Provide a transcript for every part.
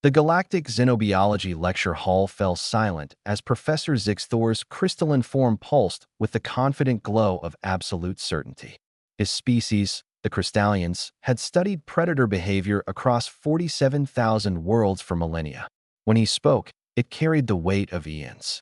The galactic xenobiology lecture hall fell silent as Professor Zixthor's crystalline form pulsed with the confident glow of absolute certainty. His species, the Crystallians, had studied predator behavior across 47,000 worlds for millennia. When he spoke, it carried the weight of eons.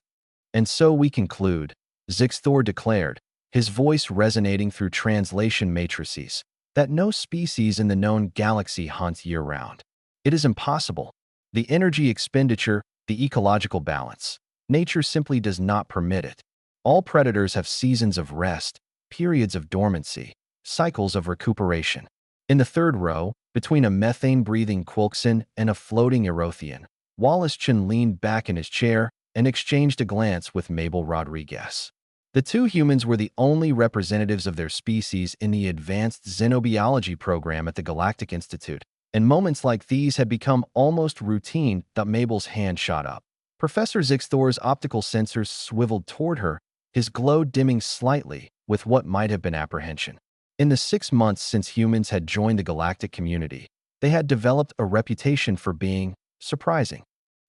"And so we conclude," Zixthor declared, his voice resonating through translation matrices, "that no species in the known galaxy hunts year-round. It is impossible. The energy expenditure, the ecological balance. Nature simply does not permit it. All predators have seasons of rest, periods of dormancy, cycles of recuperation." In the third row, between a methane-breathing Quilkson and a floating Erothian, Wallace Chin leaned back in his chair and exchanged a glance with Mabel Rodriguez. The two humans were the only representatives of their species in the advanced xenobiology program at the Galactic Institute, and moments like these had become almost routine. Mabel's hand shot up. Professor Zixthor's optical sensors swiveled toward her, his glow dimming slightly with what might have been apprehension. In the 6 months since humans had joined the galactic community, they had developed a reputation for being surprising.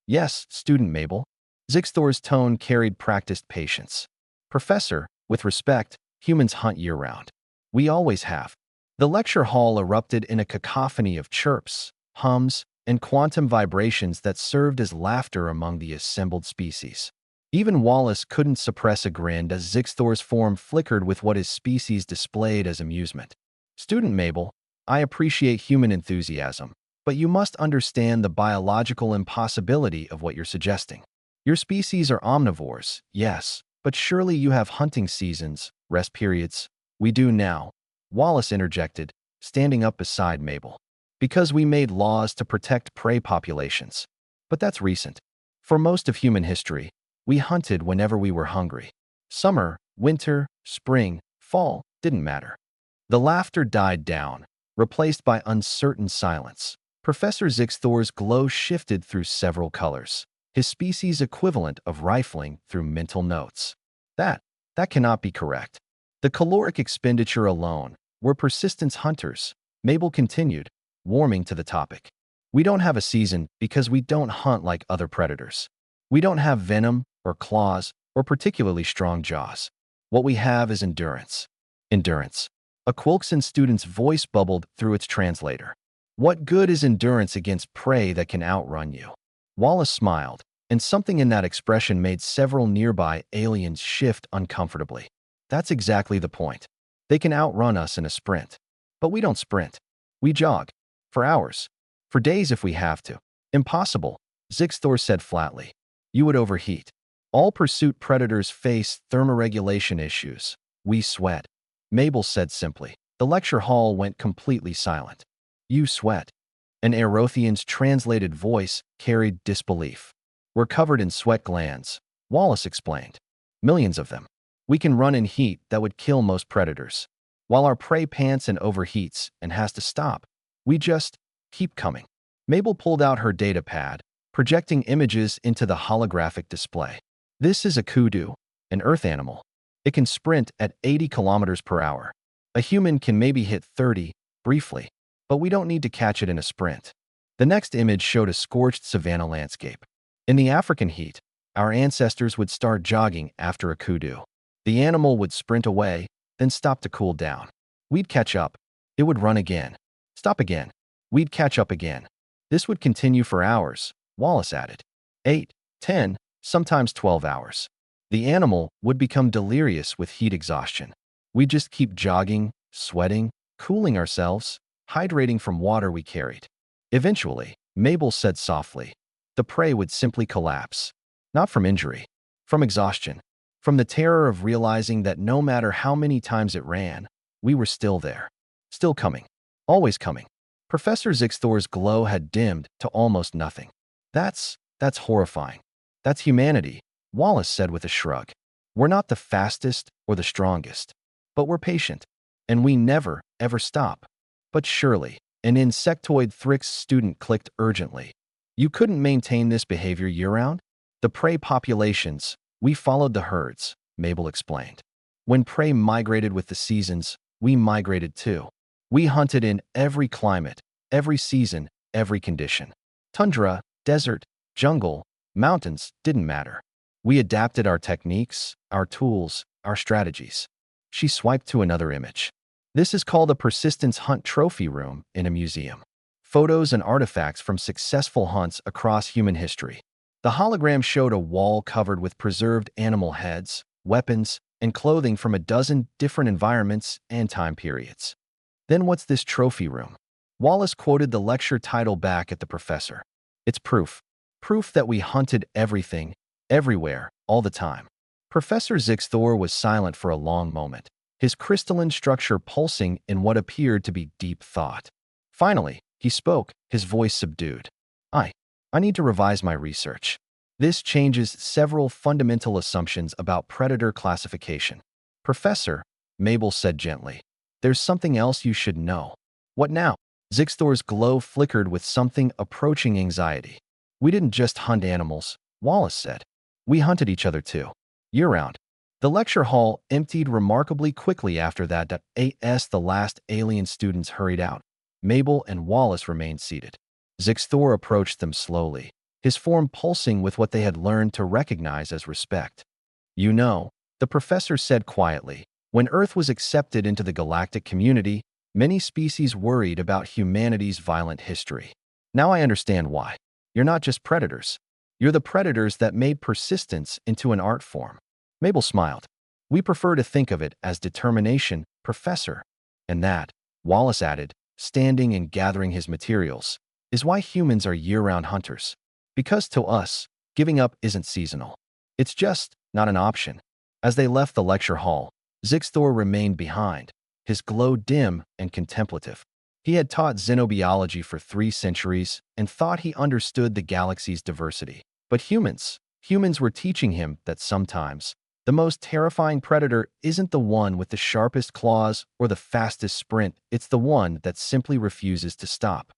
"Yes, student Mabel." Zixthor's tone carried practiced patience. "Professor, with respect, humans hunt year-round. We always have." The lecture hall erupted in a cacophony of chirps, hums, and quantum vibrations that served as laughter among the assembled species. Even Wallace couldn't suppress a grin as Zixthor's form flickered with what his species displayed as amusement. "Student Mabel, I appreciate human enthusiasm, but you must understand the biological impossibility of what you're suggesting. Your species are omnivores, yes, but surely you have hunting seasons, rest periods." "We do now," Wallace interjected, standing up beside Mabel. "Because we made laws to protect prey populations. But that's recent. For most of human history, we hunted whenever we were hungry. Summer, winter, spring, fall, didn't matter." The laughter died down, replaced by uncertain silence. Professor Zixthor's glow shifted through several colors, his species' equivalent of rifling through mental notes. That cannot be correct. The caloric expenditure alone, we're persistence hunters," Mabel continued, warming to the topic. "We don't have a season because we don't hunt like other predators. We don't have venom or claws or particularly strong jaws. What we have is endurance." "Endurance." A Quilkson student's voice bubbled through its translator. "What good is endurance against prey that can outrun you?" Wallace smiled, and something in that expression made several nearby aliens shift uncomfortably. "That's exactly the point. They can outrun us in a sprint. But we don't sprint. We jog. For hours. For days if we have to." "Impossible," Zixthor said flatly. "You would overheat. All pursuit predators face thermoregulation issues. We sweat." Mabel said simply. The lecture hall went completely silent. "You sweat." An Erothian's translated voice carried disbelief. "We're covered in sweat glands," Wallace explained. "Millions of them. We can run in heat that would kill most predators. While our prey pants and overheats and has to stop, we just keep coming." Mabel pulled out her data pad, projecting images into the holographic display. "This is a kudu, an earth animal. It can sprint at 80 kilometers per hour. A human can maybe hit 30, briefly, but we don't need to catch it in a sprint." The next image showed a scorched savanna landscape. In the African heat, our ancestors would start jogging after a kudu. The animal would sprint away, then stop to cool down. We'd catch up. It would run again. Stop again. We'd catch up again. This would continue for hours, Wallace added. 8, 10, sometimes 12 hours. The animal would become delirious with heat exhaustion. We'd just keep jogging, sweating, cooling ourselves, hydrating from water we carried. Eventually, Mabel said softly, the prey would simply collapse. Not from injury, from exhaustion, from the terror of realizing that no matter how many times it ran, we were still there. Still coming. Always coming. Professor Zixthor's glow had dimmed to almost nothing. That's horrifying. That's humanity, Wallace said with a shrug. We're not the fastest or the strongest, but we're patient, and we never, ever stop. But surely, an insectoid Thrix student clicked urgently. You couldn't maintain this behavior year-round? The prey populations, we followed the herds, Mabel explained. When prey migrated with the seasons, we migrated too. We hunted in every climate, every season, every condition. Tundra, Desert, jungle, mountains didn't matter. We adapted our techniques, our tools, our strategies. She swiped to another image. This is called a persistence hunt trophy room in a museum. Photos and artifacts from successful hunts across human history. The hologram showed a wall covered with preserved animal heads, weapons, and clothing from a dozen different environments and time periods. Then what's this trophy room? Wallace quoted the lecture title back at the professor. It's proof. Proof that we hunted everything, everywhere, all the time. Professor Zixthor was silent for a long moment, his crystalline structure pulsing in what appeared to be deep thought. Finally, he spoke, his voice subdued. I need to revise my research. This changes several fundamental assumptions about predator classification. Professor, Mabel said gently, there's something else you should know. What now? Zixthor's glow flickered with something approaching anxiety. We didn't just hunt animals, Wallace said. We hunted each other too, year-round. The lecture hall emptied remarkably quickly after that. The last alien students hurried out. Mabel and Wallace remained seated. Zixthor approached them slowly, his form pulsing with what they had learned to recognize as respect. You know, the professor said quietly, when Earth was accepted into the galactic community, many species worried about humanity's violent history. Now I understand why. You're not just predators. You're the predators that made persistence into an art form. Mabel smiled. We prefer to think of it as determination, Professor. And that, Wallace added, standing and gathering his materials, is why humans are year-round hunters. Because to us, giving up isn't seasonal. It's just not an option. As they left the lecture hall, Zixthor remained behind, his glow dim and contemplative. He had taught xenobiology for 3 centuries and thought he understood the galaxy's diversity. But humans were teaching him that sometimes the most terrifying predator isn't the one with the sharpest claws or the fastest sprint, it's the one that simply refuses to stop.